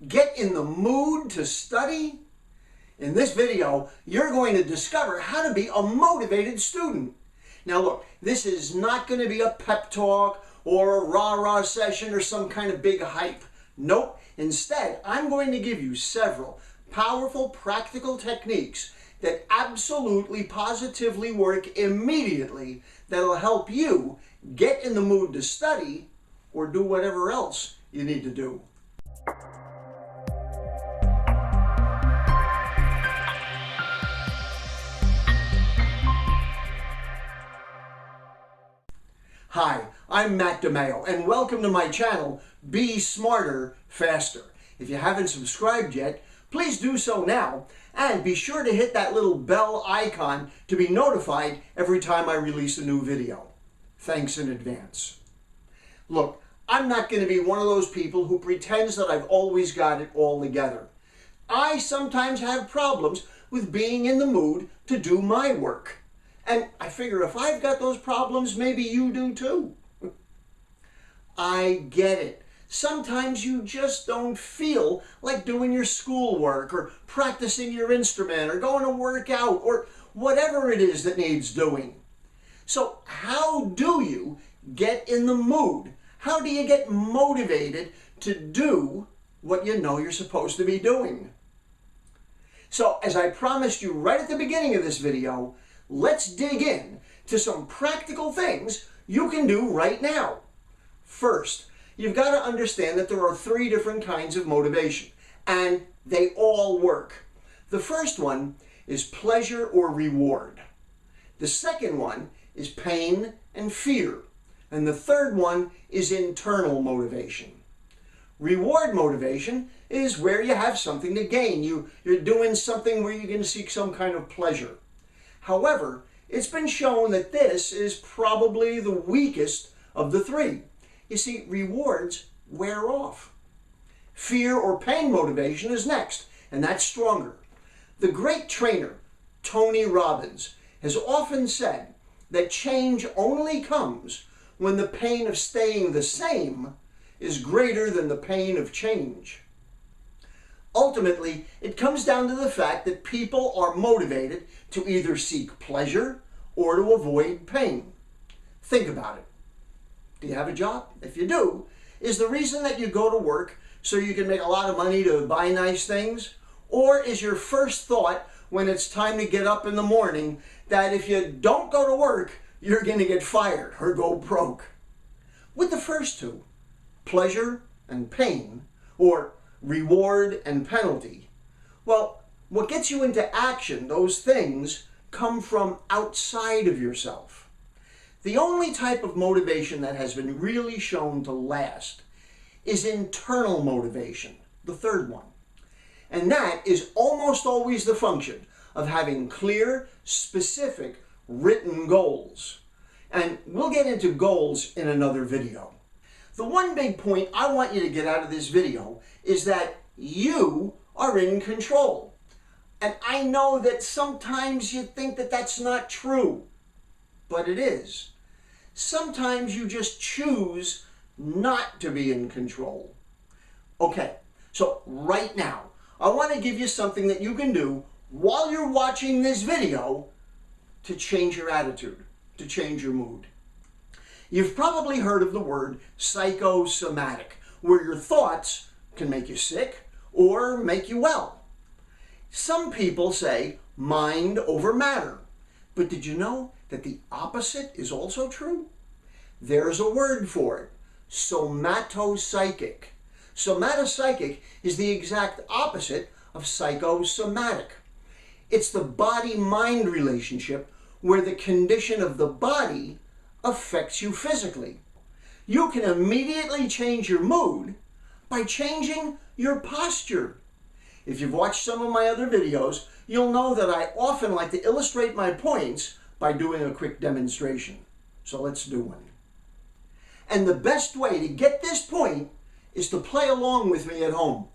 Get in the mood to study? In this video, you're going to discover how to be a motivated student. Now look, this is not going to be a pep talk or a rah-rah session or some kind of big hype. Nope. Instead, I'm going to give you several powerful, practical techniques that absolutely, positively work immediately that'll help you get in the mood to study or do whatever else you need to do. Hi, I'm Matt DeMeo, and welcome to my channel, Be Smarter, Faster. If you haven't subscribed yet, please do so now, and be sure to hit that little bell icon to be notified every time I release a new video. Thanks in advance. Look, I'm not going to be one of those people who pretends that I've always got it all together. I sometimes have problems with being in the mood to do my work. And I figure if I've got those problems, maybe you do too. I get it. Sometimes you just don't feel like doing your schoolwork or practicing your instrument or going to work out or whatever it is that needs doing. So how do you get in the mood? How do you get motivated to do what you know you're supposed to be doing? So as I promised you right at the beginning of this video, let's dig in to some practical things you can do right now. First, you've got to understand that there are three different kinds of motivation, and they all work. The first one is pleasure or reward. The second one is pain and fear. And the third one is internal motivation. Reward motivation is where you have something to gain. You're doing something where you're going to seek some kind of pleasure. However, it's been shown that this is probably the weakest of the three. You see, rewards wear off. Fear or pain motivation is next, and that's stronger. The great trainer, Tony Robbins, has often said that change only comes when the pain of staying the same is greater than the pain of change. Ultimately, it comes down to the fact that people are motivated to either seek pleasure or to avoid pain. Think about it. Do you have a job? If you do, is the reason that you go to work so you can make a lot of money to buy nice things? Or is your first thought when it's time to get up in the morning that if you don't go to work, you're going to get fired or go broke? With the first two, pleasure and pain, or reward and penalty, well, what gets you into action, those things, come from outside of yourself. The only type of motivation that has been really shown to last is internal motivation, the third one. And that is almost always the function of having clear, specific, written goals. And we'll get into goals in another video. The one big point I want you to get out of this video is that you are in control. And I know that sometimes you think that that's not true, but it is. Sometimes you just choose not to be in control. Okay, so right now, I want to give you something that you can do while you're watching this video to change your attitude, to change your mood. You've probably heard of the word psychosomatic, where your thoughts can make you sick or make you well. Some people say mind over matter, but did you know that the opposite is also true? There's a word for it, somatopsychic. Somatopsychic is the exact opposite of psychosomatic. It's the body-mind relationship where the condition of the body affects you physically. You can immediately change your mood by changing your posture. If you've watched some of my other videos, you'll know that I often like to illustrate my points by doing a quick demonstration. So let's do one. And the best way to get this point is to play along with me at home.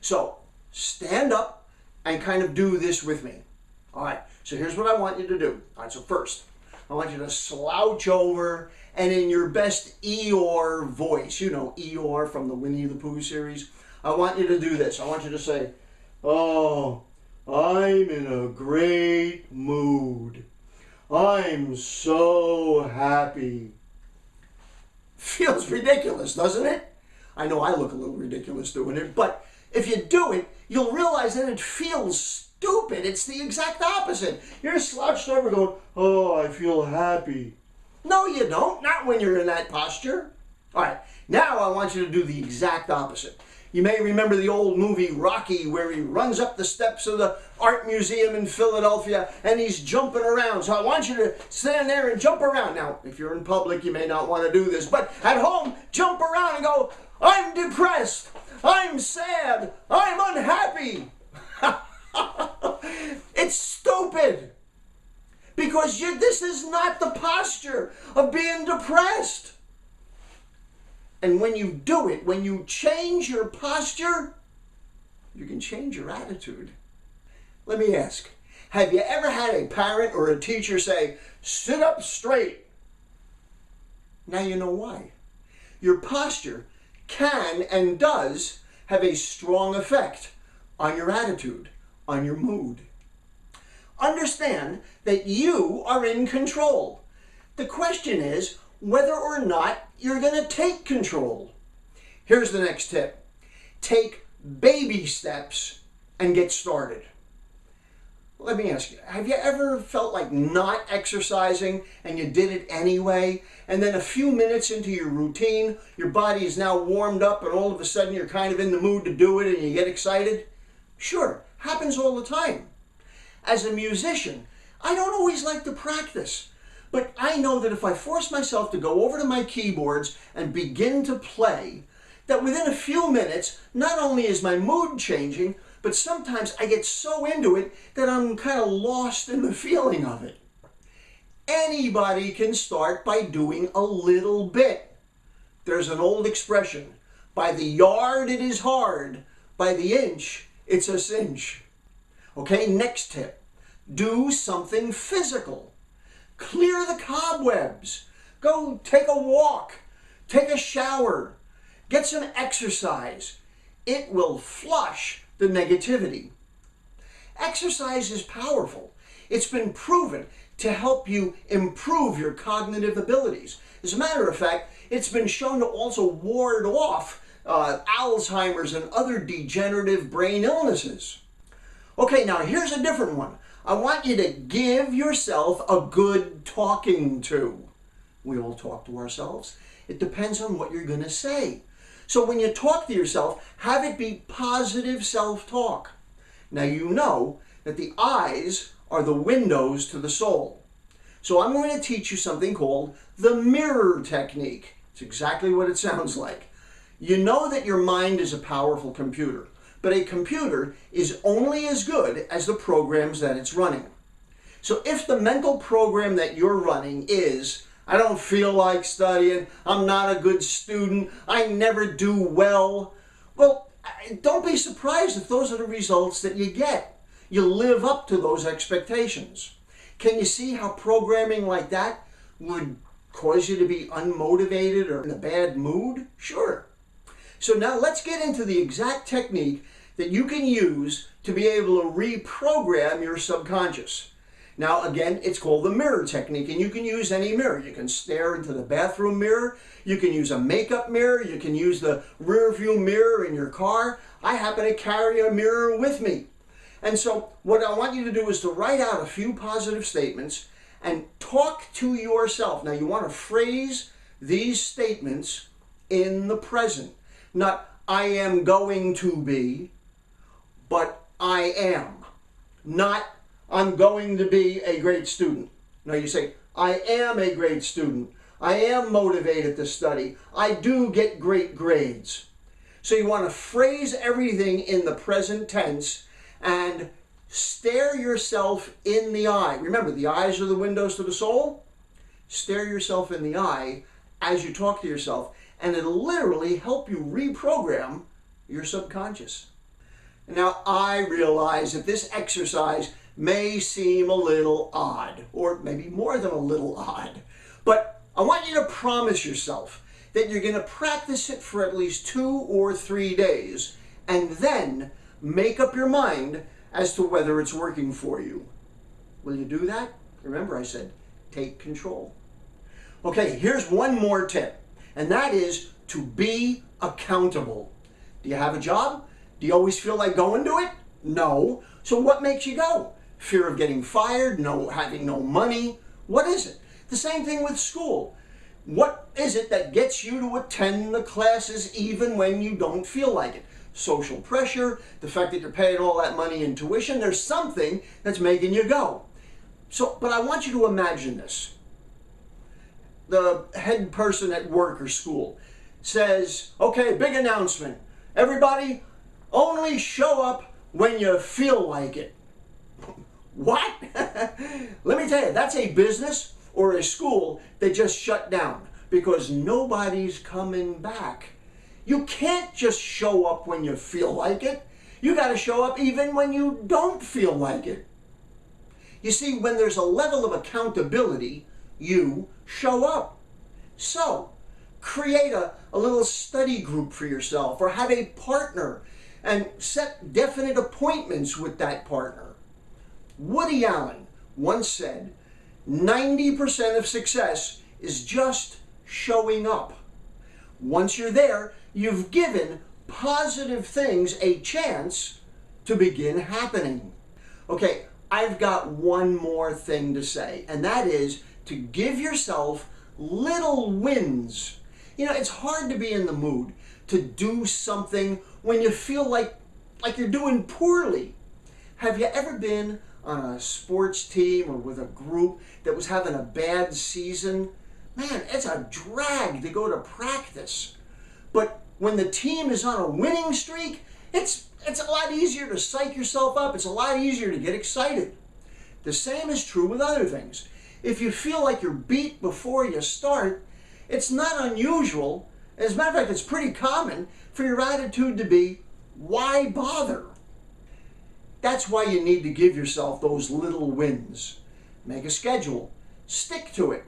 So stand up and kind of do this with me. All right, so here's what I want you to do. All right, so first, I want you to slouch over and in your best Eeyore voice, you know Eeyore from the Winnie the Pooh series, I want you to do this. I want you to say, oh, I'm in a great mood. I'm so happy. Feels ridiculous, doesn't it? I know I look a little ridiculous doing it, but if you do it, you'll realize that it feels stupid. It's the exact opposite. You're slouched over going, oh, I feel happy. No, you don't. Not when you're in that posture. All right, now I want you to do the exact opposite. You may remember the old movie Rocky, where he runs up the steps of the art museum in Philadelphia and he's jumping around. So I want you to stand there and jump around. Now, if you're in public, you may not want to do this, but at home, jump around and go, I'm depressed, I'm sad, I'm unhappy. It's stupid, because this is not the posture of being depressed. And when you do it, when you change your posture, you can change your attitude. Let me ask, have you ever had a parent or a teacher say, sit up straight? Now you know why. Your posture can and does have a strong effect on your attitude, on your mood. Understand that you are in control. The question is whether or not you're going to take control. Here's the next tip. Take baby steps and get started. Let me ask you, have you ever felt like not exercising and you did it anyway, and then a few minutes into your routine, your body is now warmed up and all of a sudden you're kind of in the mood to do it and you get excited? Sure, happens all the time. As a musician, I don't always like to practice, but I know that if I force myself to go over to my keyboards and begin to play, that within a few minutes, not only is my mood changing, but sometimes I get so into it that I'm kind of lost in the feeling of it. Anybody can start by doing a little bit. There's an old expression, by the yard it is hard, by the inch it's a cinch. Okay, next tip, do something physical. Clear the cobwebs. Go take a walk. Take a shower. Get some exercise. It will flush the negativity. Exercise is powerful. It's been proven to help you improve your cognitive abilities. As a matter of fact, it's been shown to also ward off Alzheimer's and other degenerative brain illnesses. Okay, now here's a different one. I want you to give yourself a good talking to. We all talk to ourselves. It depends on what you're going to say. So when you talk to yourself, have it be positive self-talk. Now you know that the eyes are the windows to the soul. So I'm going to teach you something called the mirror technique. It's exactly what it sounds like. You know that your mind is a powerful computer. But a computer is only as good as the programs that it's running. So if the mental program that you're running is, I don't feel like studying, I'm not a good student, I never do well, well, don't be surprised if those are the results that you get. You live up to those expectations. Can you see how programming like that would cause you to be unmotivated or in a bad mood? Sure. So now let's get into the exact technique that you can use to be able to reprogram your subconscious. Now again, it's called the mirror technique, and you can use any mirror. You can stare into the bathroom mirror, you can use a makeup mirror, you can use the rear view mirror in your car. I happen to carry a mirror with me. And so what I want you to do is to write out a few positive statements and talk to yourself. Now you want to phrase these statements in the present. Not, I am going to be, but I am. Not, I'm going to be a great student. No, you say, I am a great student. I am motivated to study. I do get great grades. So you want to phrase everything in the present tense and stare yourself in the eye. Remember, the eyes are the windows to the soul. Stare yourself in the eye as you talk to yourself, and it'll literally help you reprogram your subconscious. Now, I realize that this exercise may seem a little odd, or maybe more than a little odd, but I want you to promise yourself that you're going to practice it for at least 2 or 3 days, and then make up your mind as to whether it's working for you. Will you do that? Remember, I said, take control. Okay, here's one more tip, and that is to be accountable. Do you have a job? Do you always feel like going to it? No. So what makes you go? Fear of getting fired? No, having no money? What is it? The same thing with school. What is it that gets you to attend the classes even when you don't feel like it? Social pressure, the fact that you're paying all that money in tuition, there's something that's making you go. But I want you to imagine this. The head person at work or school says, okay, big announcement. Everybody, only show up when you feel like it. What? Let me tell you, that's a business or a school that just shut down because nobody's coming back. You can't just show up when you feel like it. You got to show up even when you don't feel like it. You see, when there's a level of accountability, you show up. So, create a little study group for yourself or have a partner and set definite appointments with that partner. Woody Allen once said, 90% of success is just showing up. Once you're there, you've given positive things a chance to begin happening. Okay, I've got one more thing to say, and that is to give yourself little wins. You know, it's hard to be in the mood to do something when you feel like you're doing poorly. Have you ever been on a sports team or with a group that was having a bad season? Man, it's a drag to go to practice. But when the team is on a winning streak, it's a lot easier to psych yourself up. It's a lot easier to get excited. The same is true with other things. If you feel like you're beat before you start, it's not unusual. As a matter of fact, it's pretty common for your attitude to be, why bother? That's why you need to give yourself those little wins. Make a schedule. Stick to it.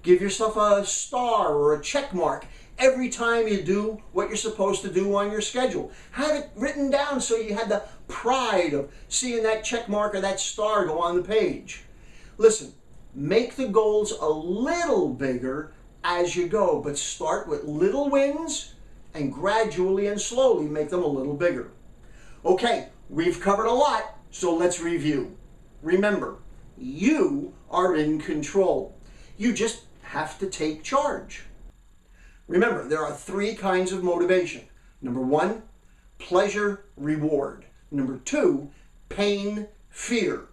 Give yourself a star or a check mark every time you do what you're supposed to do on your schedule. Have it written down so you had the pride of seeing that check mark or that star go on the page. Listen, make the goals a little bigger as you go, but start with little wins and gradually and slowly make them a little bigger. Okay, we've covered a lot, so let's review. Remember, you are in control. You just have to take charge. Remember, there are 3 kinds of motivation. Number 1, pleasure, reward. Number 2, pain, fear.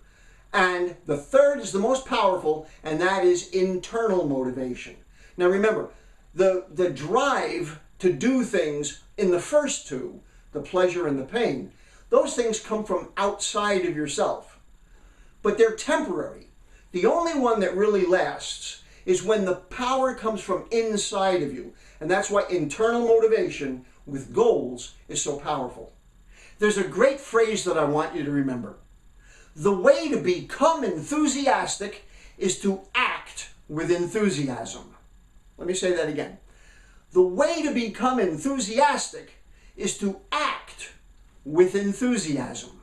And the third is the most powerful, and that is internal motivation. Now remember, the drive to do things in the first 2, the pleasure and the pain, those things come from outside of yourself. But they're temporary. The only one that really lasts is when the power comes from inside of you. And that's why internal motivation with goals is so powerful. There's a great phrase that I want you to remember. The way to become enthusiastic is to act with enthusiasm. Let me say that again. The way to become enthusiastic is to act with enthusiasm.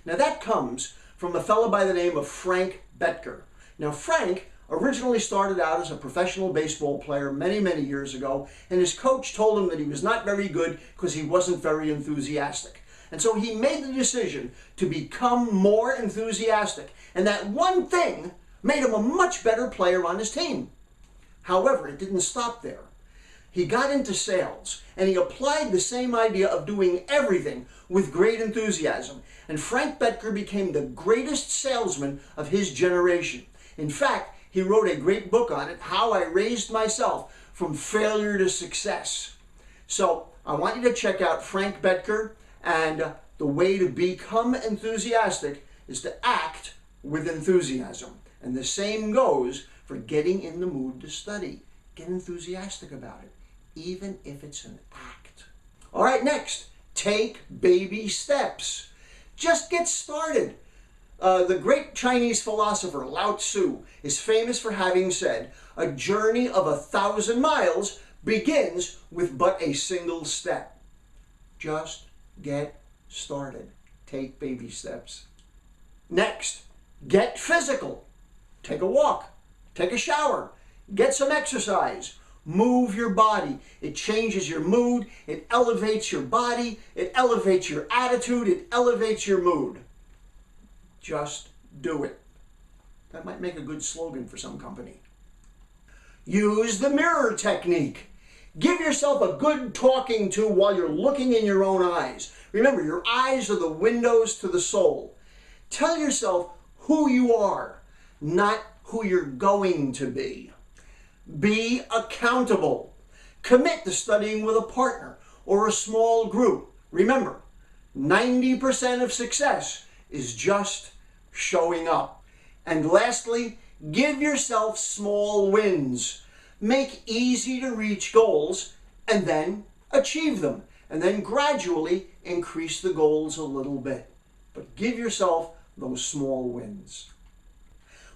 Now that comes from a fellow by the name of Frank Bettger. Now Frank originally started out as a professional baseball player many, many years ago, and his coach told him that he was not very good because he wasn't very enthusiastic. And so he made the decision to become more enthusiastic, and that one thing made him a much better player on his team. However, it didn't stop there. He got into sales, and he applied the same idea of doing everything with great enthusiasm. And Frank Bettger became the greatest salesman of his generation. In fact, he wrote a great book on it, How I Raised Myself from Failure to Success. So I want you to check out Frank Bettger, and the way to become enthusiastic is to act with enthusiasm. And the same goes for getting in the mood to study. Get enthusiastic about it, even if it's an act. All right, next, take baby steps. Just get started. The great Chinese philosopher Lao Tzu is famous for having said, a journey of 1,000 miles begins with but a single step. Just Get started. Take baby steps. Next, get physical. Take a walk. Take a shower. Get some exercise. Move your body. It changes your mood. It elevates your body. It elevates your attitude. It elevates your mood. Just do it. That might make a good slogan for some company. Use the mirror technique. Give yourself a good talking to while you're looking in your own eyes. Remember, your eyes are the windows to the soul. Tell yourself who you are, not who you're going to be. Be accountable. Commit to studying with a partner or a small group. Remember, 90% of success is just showing up. And lastly, give yourself small wins. Make easy to reach goals and then achieve them. And then gradually increase the goals a little bit. But give yourself those small wins.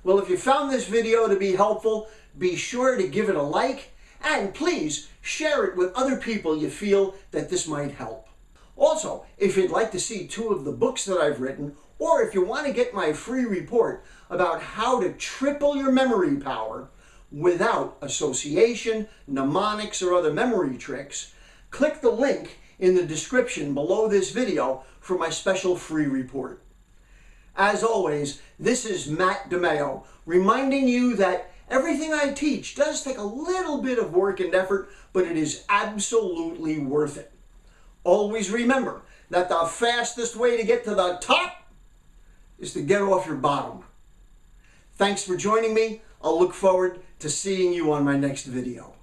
Well, if you found this video to be helpful, be sure to give it a like and please share it with other people you feel that this might help. Also, if you'd like to see 2 of the books that I've written, or if you want to get my free report about how to triple your memory power without association, mnemonics, or other memory tricks, click the link in the description below this video for my special free report. As always, this is Matt DeMeo, reminding you that everything I teach does take a little bit of work and effort, but it is absolutely worth it. Always remember that the fastest way to get to the top is to get off your bottom. Thanks for joining me. I'll look forward to seeing you on my next video.